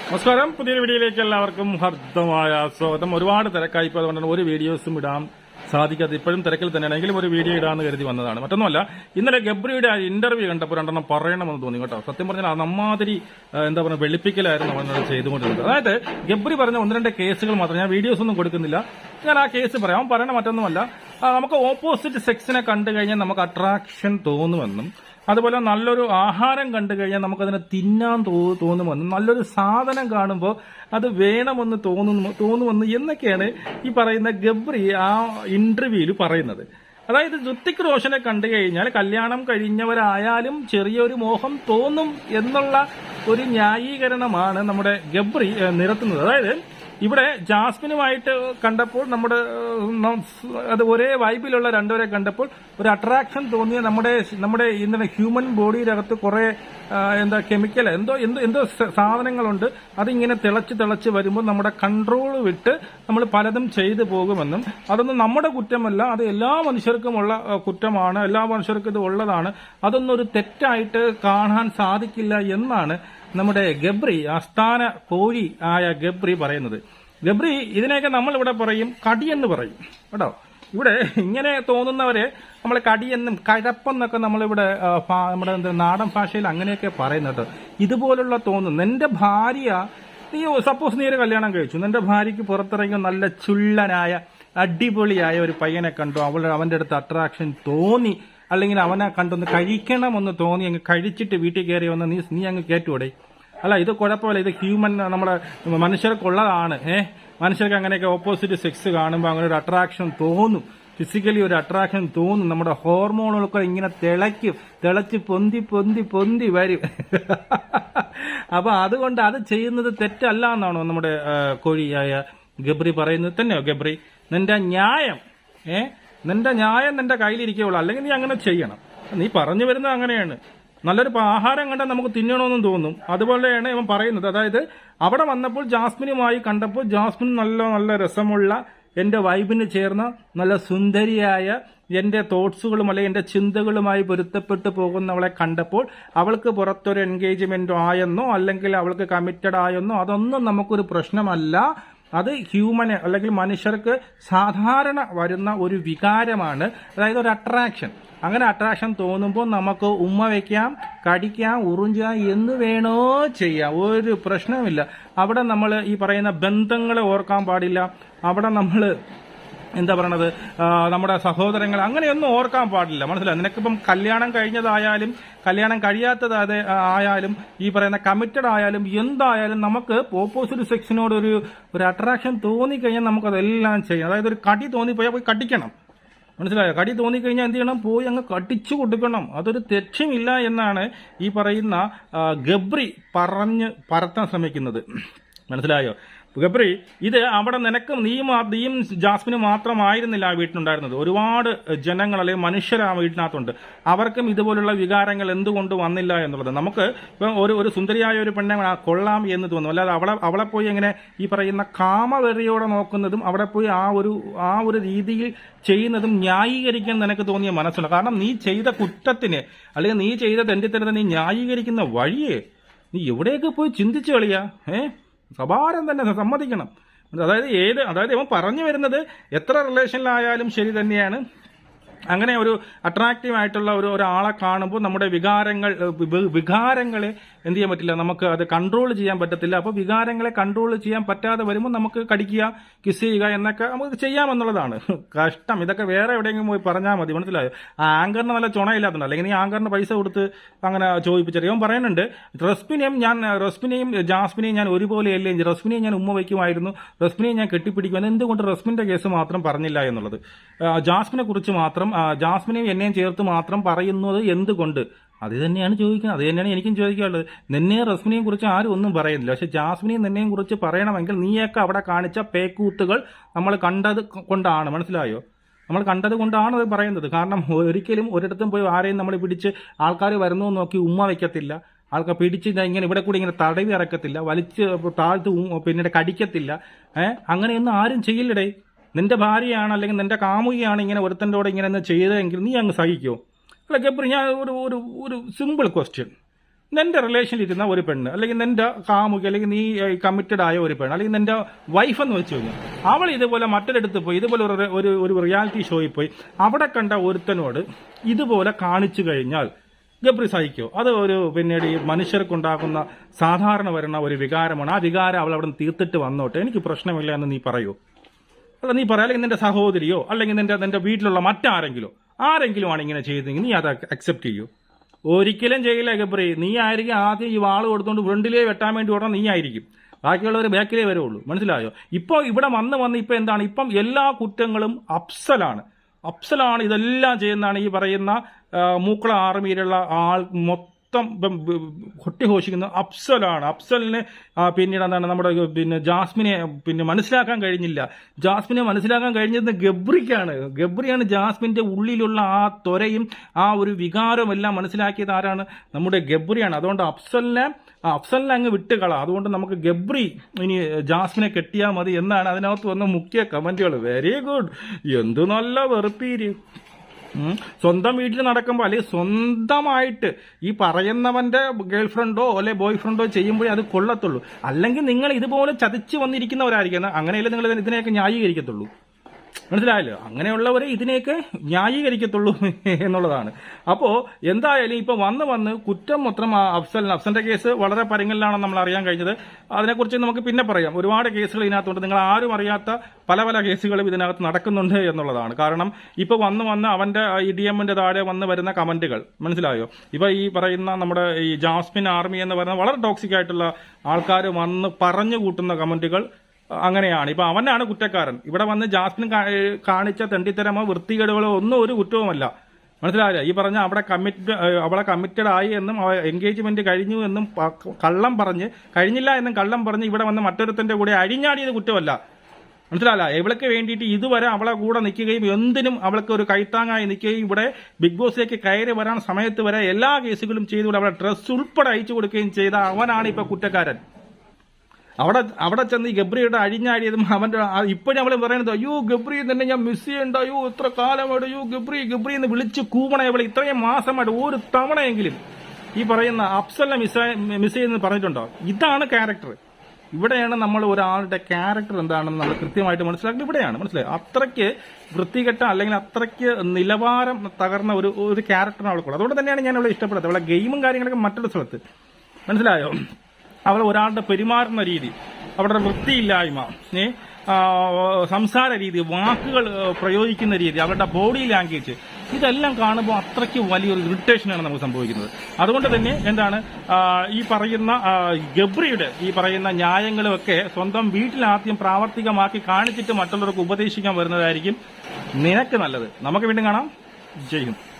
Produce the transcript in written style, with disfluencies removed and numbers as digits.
നമസ്കാരം. പുതിയൊരു വീഡിയോയിലേക്ക് എല്ലാവർക്കും ഹർദ്ദമായ സ്വാഗതം. ഒരുപാട് തിരക്കായിപ്പോൾ അതുകൊണ്ടാണ് ഒരു വീഡിയോസും ഇടാൻ സാധിക്കാതെ ഇപ്പോഴും തിരക്കിൽ തന്നെയാണ്. എങ്കിലും ഒരു വീഡിയോ ഇടാന്ന് കരുതി വന്നതാണ്. മറ്റൊന്നുമല്ല, ഇന്നലെ ഗബ്രിയുടെ ഇന്റർവ്യൂ കണ്ടപ്പോൾ രണ്ടെണ്ണം പറയണമെന്ന് തോന്നി കേട്ടോ. സത്യം പറഞ്ഞാൽ നമ്മാതിരി എന്താ പറയുക വെളുപ്പിക്കലായിരുന്നു അവനോട് ചെയ്തുകൊണ്ടിരുന്നത്. അതായത് ഗബ്രി പറഞ്ഞ ഒന്ന് രണ്ട് കേസുകൾ മാത്രം, ഞാൻ വീഡിയോസ് ഒന്നും കൊടുക്കുന്നില്ല, ഞാൻ ആ കേസ് പറയാം. അവൻ പറയണ മറ്റൊന്നുമല്ല, നമുക്ക് ഓപ്പോസിറ്റ് സെക്സിനെ കണ്ടു കഴിഞ്ഞാൽ നമുക്ക് അട്രാക്ഷൻ തോന്നുമെന്നും, അതുപോലെ നല്ലൊരു ആഹാരം കണ്ടു കഴിഞ്ഞാൽ നമുക്കതിനെ തിന്നാൻ തോന്നുമെന്നും, നല്ലൊരു സാധനം കാണുമ്പോൾ അത് വേണമെന്ന് തോന്നുമെന്ന് എന്നൊക്കെയാണ് ഈ പറയുന്ന ഗബ്രി ആ ഇന്റർവ്യൂവിൽ പറയുന്നത്. അതായത് ഋത്തിക് റോഷനെ കണ്ടു കഴിഞ്ഞാൽ കല്യാണം കഴിഞ്ഞവരായാലും ചെറിയൊരു മോഹം തോന്നും എന്നുള്ള ഒരു ന്യായീകരണമാണ് നമ്മുടെ ഗബ്രി നിരത്തുന്നത്. അതായത് ഇവിടെ ജാസ്മിനുമായിട്ട് കണ്ടപ്പോൾ അത് ഒരേ വൈബിലുള്ള രണ്ടുപേരെ കണ്ടപ്പോൾ ഒരു അട്രാക്ഷൻ തോന്നിയ നമ്മുടെ ഇന്നലെ ഹ്യൂമൻ ബോഡിയുടെ അകത്ത് കുറെ കെമിക്കൽ എന്തോ സാധനങ്ങളുണ്ട്. അതിങ്ങനെ തിളച്ച് വരുമ്പോൾ നമ്മുടെ കൺട്രോൾ വിട്ട് നമ്മൾ പലതും ചെയ്തു പോകുമെന്നും, അതൊന്നും നമ്മുടെ കുറ്റമല്ല, അത് എല്ലാ മനുഷ്യർക്കുമുള്ള കുറ്റമാണ്, എല്ലാ മനുഷ്യർക്കും ഇത് ഉള്ളതാണ്, അതൊന്നും ഒരു തെറ്റായിട്ട് കാണാൻ സാധിക്കില്ല എന്നാണ് നമ്മുടെ ഗബ്രി, ആസ്ഥാന കോഴി ആയ ഗബ്രി പറയുന്നത്. ഗബ്രി ഇതിനെയൊക്കെ നമ്മൾ ഇവിടെ പറയും കടിയെന്ന് പറയും കേട്ടോ. ഇവിടെ ഇങ്ങനെ തോന്നുന്നവരെ നമ്മൾ കടിയെന്നും കഴപ്പെന്നൊക്കെ നമ്മളിവിടെ നമ്മുടെ നാടൻ ഭാഷയിൽ അങ്ങനെയൊക്കെ പറയുന്നത്. ഇതുപോലുള്ള തോന്നുന്നു, നിന്റെ ഭാര്യ, നീ സപ്പോസ് നീ ഒരു കല്യാണം കഴിച്ചു, നിന്റെ ഭാര്യയ്ക്ക് പുറത്തിറങ്ങി നല്ല ചുള്ളനായ അടിപൊളിയായ ഒരു പയ്യനെ കണ്ടു, അവന്റെ അടുത്ത് അട്രാക്ഷൻ തോന്നി, അല്ലെങ്കിൽ അവനെ കണ്ടൊന്ന് കഴിക്കണമെന്ന് തോന്നി, അങ്ങ് കഴിച്ചിട്ട് വീട്ടിൽ കയറി വന്ന് നീ അങ്ങ് കയറ്റുകൂടെ? അല്ല, ഇത് കുഴപ്പമില്ല, ഇത് ഹ്യൂമൻ നമ്മളെ മനുഷ്യർക്കുള്ളതാണ്. മനുഷ്യർക്ക് അങ്ങനെയൊക്കെ ഓപ്പോസിറ്റ് സെക്സ് കാണുമ്പോൾ അങ്ങനെ ഒരു അട്രാക്ഷൻ തോന്നും, ഫിസിക്കലി ഒരു അട്രാക്ഷൻ തോന്നും, നമ്മുടെ ഹോർമോണുകളൊക്കെ ഇങ്ങനെ തിളച്ച് പൊന്തി വരും. അപ്പൊ അതുകൊണ്ട് അത് ചെയ്യുന്നത് തെറ്റല്ല എന്നാണോ നമ്മുടെ കോഴിയായ ഗബ്രി പറയുന്നത്? തന്നെയോ ഗബ്രി? നിന്റെ ന്യായം നിന്റെ കയ്യിലിരിക്കുകയുള്ളൂ, അല്ലെങ്കിൽ നീ അങ്ങനെ ചെയ്യണം. നീ പറഞ്ഞു വരുന്നത് അങ്ങനെയാണ്. നല്ലൊരു ആഹാരം കണ്ടാൽ നമുക്ക് തിന്നണമെന്നും തോന്നും, അതുപോലെയാണ് ഇവൻ പറയുന്നത്. അതായത് അവിടെ വന്നപ്പോൾ ജാസ്മിനുമായി കണ്ടപ്പോൾ ജാസ്മിൻ നല്ല രസമുള്ള, എന്റെ വൈബിന് ചേർന്ന നല്ല സുന്ദരിയായ, എന്റെ തോട്ട്സുകളും അല്ലെങ്കിൽ എന്റെ ചിന്തകളുമായി പൊരുത്തപ്പെട്ടു പോകുന്നവളെ കണ്ടപ്പോൾ അവൾക്ക് പുറത്തൊരു എൻഗേജ്മെന്റ് ആയെന്നോ അല്ലെങ്കിൽ അവൾക്ക് കമ്മിറ്റഡ് ആയെന്നോ അതൊന്നും നമുക്കൊരു പ്രശ്നമല്ല. അത് ഹ്യൂമന് അല്ലെങ്കിൽ മനുഷ്യർക്ക് സാധാരണ വരുന്ന ഒരു വികാരമാണ്, അതായത് ഒരു അട്രാക്ഷൻ. അങ്ങനെ അട്രാക്ഷൻ തോന്നുമ്പോൾ നമുക്ക് ഉമ്മ വയ്ക്കാം, കടിക്കാം, ഉറിഞ്ചാം, എന്ന് വേണോ ചെയ്യാം, ഒരു പ്രശ്നവുമില്ല. അവിടെ നമ്മൾ ഈ പറയുന്ന ബന്ധങ്ങളെ ഓർക്കാൻ പാടില്ല. അവിടെ നമ്മൾ എന്താ പറയണത്, നമ്മുടെ സഹോദരങ്ങൾ അങ്ങനെയൊന്നും ഓർക്കാൻ പാടില്ല. മനസ്സിലായി? നിനക്കിപ്പം കല്യാണം കഴിഞ്ഞതായാലും കല്യാണം കഴിയാത്തതായാലും ഈ പറയുന്ന കമ്മിറ്റഡ് ആയാലും എന്തായാലും നമുക്ക് ഓപ്പോസിറ്റ് സെക്സിനോട് ഒരു അട്രാക്ഷൻ തോന്നിക്കഴിഞ്ഞാൽ നമുക്കതെല്ലാം ചെയ്യാം. അതായത് ഒരു കടി തോന്നിപ്പോയാൽ പോയി കടിക്കണം. മനസ്സിലായോ? കടി തോന്നിക്കഴിഞ്ഞാൽ എന്ത് ചെയ്യണം? പോയി അങ്ങ് കടിച്ചു കൊടുക്കണം. അതൊരു തെറ്റുമില്ല എന്നാണ് ഈ പറയുന്ന ഗബ്രി പറഞ്ഞ് പരത്താൻ ശ്രമിക്കുന്നത്. മനസ്സിലായോ ഗബ്രി? ഇത് അവിടെ നീയും ജാസ്മിനും മാത്രമായിരുന്നില്ല ആ വീട്ടിലുണ്ടായിരുന്നത്. ഒരുപാട് ജനങ്ങൾ അല്ലെങ്കിൽ മനുഷ്യർ ആ വീട്ടിനകത്തുണ്ട്. അവർക്കും ഇതുപോലുള്ള വികാരങ്ങൾ എന്തുകൊണ്ട് വന്നില്ല എന്നുള്ളത്. നമുക്ക് ഇപ്പം ഒരു സുന്ദരിയായ ഒരു പെണ്ണെ കൊള്ളാം എന്ന് തോന്നും, അല്ലാതെ അവളെ പോയി എങ്ങനെ ഈ പറയുന്ന കാമവെറിയോടെ നോക്കുന്നതും അവിടെ പോയി ആ ഒരു രീതിയിൽ ചെയ്യുന്നതും ന്യായീകരിക്കാൻ നിനക്ക് തോന്നിയ മനസ്സുണ്ട്. കാരണം നീ ചെയ്ത കുറ്റത്തിന് അല്ലെങ്കിൽ നീ ചെയ്ത തെണ്ടിത്തരത്തെ നീ ന്യായീകരിക്കുന്ന വഴിയേ നീ എവിടെയൊക്കെ പോയി ചിന്തിച്ചു കളിയാ? സഭാരം തന്നെ സമ്മതിക്കണം. അതായത് ഇവൻ പറഞ്ഞു വരുന്നത് എത്ര റിലേഷനിലായാലും ശരി തന്നെയാണ്, അങ്ങനെ ഒരു അട്രാക്റ്റീവ് ആയിട്ടുള്ള ഒരാളെ കാണുമ്പോൾ നമ്മുടെ വികാരങ്ങളെ എന്ത് ചെയ്യാൻ പറ്റില്ല, നമുക്ക് അത് കൺട്രോൾ ചെയ്യാൻ പറ്റത്തില്ല. അപ്പോൾ വികാരങ്ങളെ കൺട്രോൾ ചെയ്യാൻ പറ്റാതെ വരുമ്പോൾ നമുക്ക് കടിക്കുക, കിസ് ചെയ്യുക എന്നൊക്കെ നമുക്ക് ചെയ്യാമെന്നുള്ളതാണ്. കഷ്ടം. ഇതൊക്കെ വേറെ എവിടെയെങ്കിലും പോയി പറഞ്ഞാൽ മതി. മനസ്സിലായോ? ആ ആങ്കറിന് നല്ല ചുണയില്ലാത്തുണ്ട്, അല്ലെങ്കിൽ ഈ ആങ്കറിന് പൈസ കൊടുത്ത് അങ്ങനെ ചോദിപ്പിച്ചറിയാൻ പറയുന്നുണ്ട്. റസ്മിനെയും ജാസ്മിനെയും ഞാൻ ഒരുപോലെയല്ലേ, റസ്മിനെയും ഞാൻ ഉമ്മ വയ്ക്കുമായിരുന്നു, റസ്മിനെയും ഞാൻ കെട്ടിപ്പിടിക്കുമായിരുന്നു, എന്തുകൊണ്ട് റസ്മിന്റെ കേസ് മാത്രം പറഞ്ഞില്ല എന്നുള്ളത്. ജാസ്മിനെ കുറിച്ച് മാത്രം, ജാസ്മിനെയും എന്നെയും ചേർത്ത് മാത്രം പറയുന്നത് എന്തുകൊണ്ട്? അത് തന്നെയാണ് ചോദിക്കുന്നത്. അത് തന്നെയാണ് എനിക്കും ചോദിക്കാനുള്ളത്. നിന്നെ റസ്മിനെയും കുറിച്ച് ആരും ഒന്നും പറയുന്നില്ല, പക്ഷെ ജാസ്മിനെയും നിന്നെയും കുറിച്ച് പറയണമെങ്കിൽ നീയൊക്കെ അവിടെ കാണിച്ച പേക്കൂത്തുകൾ നമ്മൾ കണ്ടത് കൊണ്ടാണ്. മനസ്സിലായോ? നമ്മൾ കണ്ടത് കൊണ്ടാണ് അത് പറയുന്നത്. കാരണം ഒരിക്കലും ഒരിടത്തും പോയി ആരെയും നമ്മൾ പിടിച്ച് ആൾക്കാർ വരുന്നു നോക്കി ഉമ്മ വയ്ക്കത്തില്ല, ആൾക്കാർ പിടിച്ച് ഇങ്ങനെ ഇവിടെ കൂടി ഇങ്ങനെ തടവി ഇറക്കത്തില്ല, വലിച്ച് താഴ്ത്ത് പിന്നീട് കടിക്കത്തില്ല. അങ്ങനെയൊന്നും ആരും ചെയ്യില്ലടേ. നിന്റെ ഭാര്യയാണ് അല്ലെങ്കിൽ നിന്റെ കാമുകിയാണ് ഇങ്ങനെ ഒരുത്തൻ്റെ കൂടെ ഇങ്ങനെ ചെയ്തതെങ്കിൽ നീ അങ്ങ് സഹിക്കുമോ? അല്ല ഗബ്രി, ഞാൻ ഒരു സിമ്പിൾ ക്വസ്റ്റ്യൻ, നിന്റെ റിലേഷനിലിരുന്ന ഒരു പെണ്ണ്, അല്ലെങ്കിൽ നിന്റെ കാമുകി, അല്ലെങ്കിൽ നീ കമ്മിറ്റഡ് ആയ ഒരു പെണ്ണ്, അല്ലെങ്കിൽ നിന്റെ വൈഫ് എന്ന് വെച്ച് കഴിഞ്ഞാൽ അവൾ ഇതുപോലെ മറ്റൊരിടത്ത് പോയി, ഇതുപോലെ ഒരു റിയാലിറ്റി ഷോയിൽ പോയി അവിടെ കണ്ട ഒരുത്തനോട് ഇതുപോലെ കാണിച്ചു കഴിഞ്ഞാൽ ഗബ്രി സഹിക്കോ? അത് പിന്നീട് ഈ മനുഷ്യർക്കുണ്ടാകുന്ന സാധാരണ വരുന്ന ഒരു വികാരമാണ്. ആ വികാരം അവൾ അവിടെ തീർത്തിട്ട് വന്നോട്ടെ, എനിക്ക് പ്രശ്നമില്ല എന്ന് നീ പറയൂ? അല്ല, നീ പറയാം. അല്ലെങ്കിൽ നിന്റെ സഹോദരിയോ അല്ലെങ്കിൽ നിന്റെ വീട്ടിലുള്ള ആരെങ്കിലും ആണ് ഇങ്ങനെ ചെയ്തെങ്കിൽ നീ അത് അക്സെപ്റ്റ് ചെയ്യൂ? ഒരിക്കലും ചെയ്യില്ല ഗബ്രി. നീ ആയിരിക്കും ആദ്യം ഈ വാള് കൊടുത്തുകൊണ്ട് ഫ്രണ്ടിലേ വെട്ടാൻ വേണ്ടി ഓടണം, നീ ആയിരിക്കും. ബാക്കിയുള്ളവർ ബാക്കിലേ വരുള്ളൂ. മനസ്സിലായോ? ഇപ്പോൾ ഇവിടെ വന്ന് ഇപ്പം എന്താണ്, ഇപ്പം എല്ലാ കുറ്റങ്ങളും അഫ്സലാണ് ഇതെല്ലാം ചെയ്യുന്നതാണ് ഈ പറയുന്ന മൂക്കള ആർമിയിലുള്ള ആൾ മൊത്തം കൊട്ടിഘോഷിക്കുന്ന അഫ്സലാണ്. അഫ്സലിന് പിന്നീട് എന്താണ് നമ്മുടെ ജാസ്മിനെ മനസ്സിലാക്കാൻ കഴിഞ്ഞില്ല. ജാസ്മിനെ മനസ്സിലാക്കാൻ കഴിഞ്ഞത് ഗബ്രിയാണ് ജാസ്മിന്റെ ഉള്ളിലുള്ള ആ ത്വരയും ആ ഒരു വികാരവും എല്ലാം മനസ്സിലാക്കിയത് ആരാണ്? നമ്മുടെ ഗബ്രിയാണ്. അതുകൊണ്ട് അഫ്സലിനെ അങ്ങ് വിട്ടുകള. അതുകൊണ്ട് നമുക്ക് ഗബ്രി ഇനി ജാസ്മിനെ കെട്ടിയാൽ മതി എന്നാണ് അതിനകത്ത് വന്ന മുഖ്യ കമന്റുകൾ. Very good. എന്ത് നല്ല വെറുപ്പീര്. സ്വന്തം വീട്ടിൽ നടക്കുമ്പോൾ അല്ലെങ്കിൽ സ്വന്തമായിട്ട് ഈ പറയുന്നവന്റെ ഗേൾഫ്രണ്ടോ അല്ലെ ബോയ് ഫ്രണ്ടോ ചെയ്യുമ്പോഴേ അത് കൊള്ളത്തുള്ളൂ. അല്ലെങ്കിൽ നിങ്ങൾ ഇതുപോലെ ചതിച്ചു വന്നിരിക്കുന്നവരായിരിക്കും. അങ്ങനെയല്ലേ നിങ്ങൾ ഇതിനെയൊക്കെ ന്യായീകരിക്കത്തുള്ളൂ. മനസ്സിലായല്ലോ? അങ്ങനെയുള്ളവരെ ഇതിനെയൊക്കെ ന്യായീകരിക്കത്തുള്ളൂ എന്നുള്ളതാണ്. അപ്പോ എന്തായാലും ഇപ്പൊ വന്ന് കുറ്റം മൊത്തം അഫ്സലിന്റെ കേസ് വളരെ പരങ്ങലിലാണെന്ന് നമ്മൾ അറിയാൻ കഴിഞ്ഞത്. അതിനെക്കുറിച്ച് നമുക്ക് പിന്നെ പറയാം. ഒരുപാട് കേസുകൾ ഇതിനകത്തുണ്ട്. നിങ്ങൾ ആരും അറിയാത്ത പല കേസുകളും ഇതിനകത്ത് നടക്കുന്നുണ്ട് എന്നുള്ളതാണ്. കാരണം ഇപ്പൊ വന്ന് അവന്റെ ഈ DM-ന്റെ താഴെ വരുന്ന കമന്റുകൾ മനസ്സിലായോ? ഇപ്പൊ ഈ പറയുന്ന നമ്മുടെ ഈ ജാസ്മിൻ ആർമി എന്ന് പറയുന്ന വളരെ ടോക്സിക് ആയിട്ടുള്ള ആൾക്കാർ വന്ന് പറഞ്ഞു കൂട്ടുന്ന കമന്റുകൾ അങ്ങനെയാണ്. ഇപ്പൊ അവനാണ് കുറ്റക്കാരൻ. ഇവിടെ വന്ന് ജാസ്മിൻ കാണിച്ച തെണ്ടിത്തരമോ വൃത്തികേടുകളോ ഒന്നും ഒരു കുറ്റവുമല്ല. മനസ്സിലായില്ല? ഈ പറഞ്ഞ അവളെ കമ്മിറ്റഡ് ആയി എന്നും എൻഗേജ്മെന്റ് കഴിഞ്ഞു എന്നും കഴിഞ്ഞില്ല എന്നും കള്ളം പറഞ്ഞ് ഇവിടെ വന്ന് മറ്റൊരുത്തന്റെ കൂടെ അഴിഞ്ഞാടിയത് കുറ്റമല്ല. മനസ്സിലായില്ല? ഇവൾക്ക് വേണ്ടിയിട്ട് ഇതുവരെ അവളെ കൂടെ നിൽക്കുകയും എന്തിനും അവൾക്ക് ഒരു കൈത്താങ്ങായി നിൽക്കുകയും ഇവിടെ ബിഗ് ബോസിലേക്ക് കയറി വരാൻ സമയത്ത് വരെ എല്ലാ കേസുകളും ചെയ്തുകൊണ്ട് അവളെ ഡ്രസ് ഉൾപ്പെടെ അയച്ചു കൊടുക്കുകയും ചെയ്ത അവനാണ് ഇപ്പൊ കുറ്റക്കാരൻ. അവിടെ ചെന്ന് ഈ ഗബ്രിയുടെ അഴിഞ്ഞാടിയതും അവന്റെ ഇപ്പോഴും അവള് പറയുന്നത് അയ്യോ ഗബ്രി തന്നെ ഞാൻ മിസ് ചെയ്യണ്ട, അയ്യോ ഇത്ര കാലമായിട്ട് അയ്യോ ഗബ്രി എന്ന് വിളിച്ച് കൂവണ അവളെ ഇത്രയും മാസമായിട്ട് ഒരു തവണയെങ്കിലും ഈ പറയുന്ന അഫ്സലിനെ മിസ് ചെയ്യുന്നത് പറഞ്ഞിട്ടുണ്ടോ? ഇതാണ് ക്യാരക്ടർ. ഇവിടെയാണ് നമ്മൾ ഒരാളുടെ ക്യാരക്ടർ എന്താണെന്ന് നമ്മൾ കൃത്യമായിട്ട് മനസ്സിലാക്കുന്നത്. ഇവിടെയാണ് മനസ്സിലായി. അത്രയ്ക്ക് വൃത്തികെട്ട അല്ലെങ്കിൽ അത്രയ്ക്ക് നിലവാരം തകർന്ന ഒരു ക്യാരക്ടറാണ് അവൾക്കുള്ളത്. അതുകൊണ്ട് തന്നെയാണ് ഞാൻ അവളെ ഇഷ്ടപ്പെടുന്നത്. അവളെ ഗെയിമും കാര്യങ്ങളൊക്കെ മറ്റൊരു സ്ഥലത്ത്. മനസ്സിലായോ? അവൾ ഒരാളുടെ പെരുമാറുന്ന രീതി, അവരുടെ വൃത്തിയില്ലായ്മ, സംസാര രീതി, വാക്കുകൾ പ്രയോഗിക്കുന്ന രീതി, അവരുടെ ബോഡി ലാംഗ്വേജ്, ഇതെല്ലാം കാണുമ്പോൾ അത്രയ്ക്ക് വലിയൊരു ഇറിറ്റേഷനാണ് നമുക്ക് സംഭവിക്കുന്നത്. അതുകൊണ്ട് തന്നെ എന്താണ് ഈ പറയുന്ന ഗബ്രിയുടെ ഈ പറയുന്ന ന്യായങ്ങളുമൊക്കെ സ്വന്തം വീട്ടിൽ ആദ്യം പ്രാവർത്തികമാക്കി കാണിച്ചിട്ട് മറ്റുള്ളവർക്ക് ഉപദേശിക്കാൻ വരുന്നതായിരിക്കും നിനക്ക് നല്ലത്. നമുക്ക് വീണ്ടും കാണാം. ജയ് ഹിന്ദ്.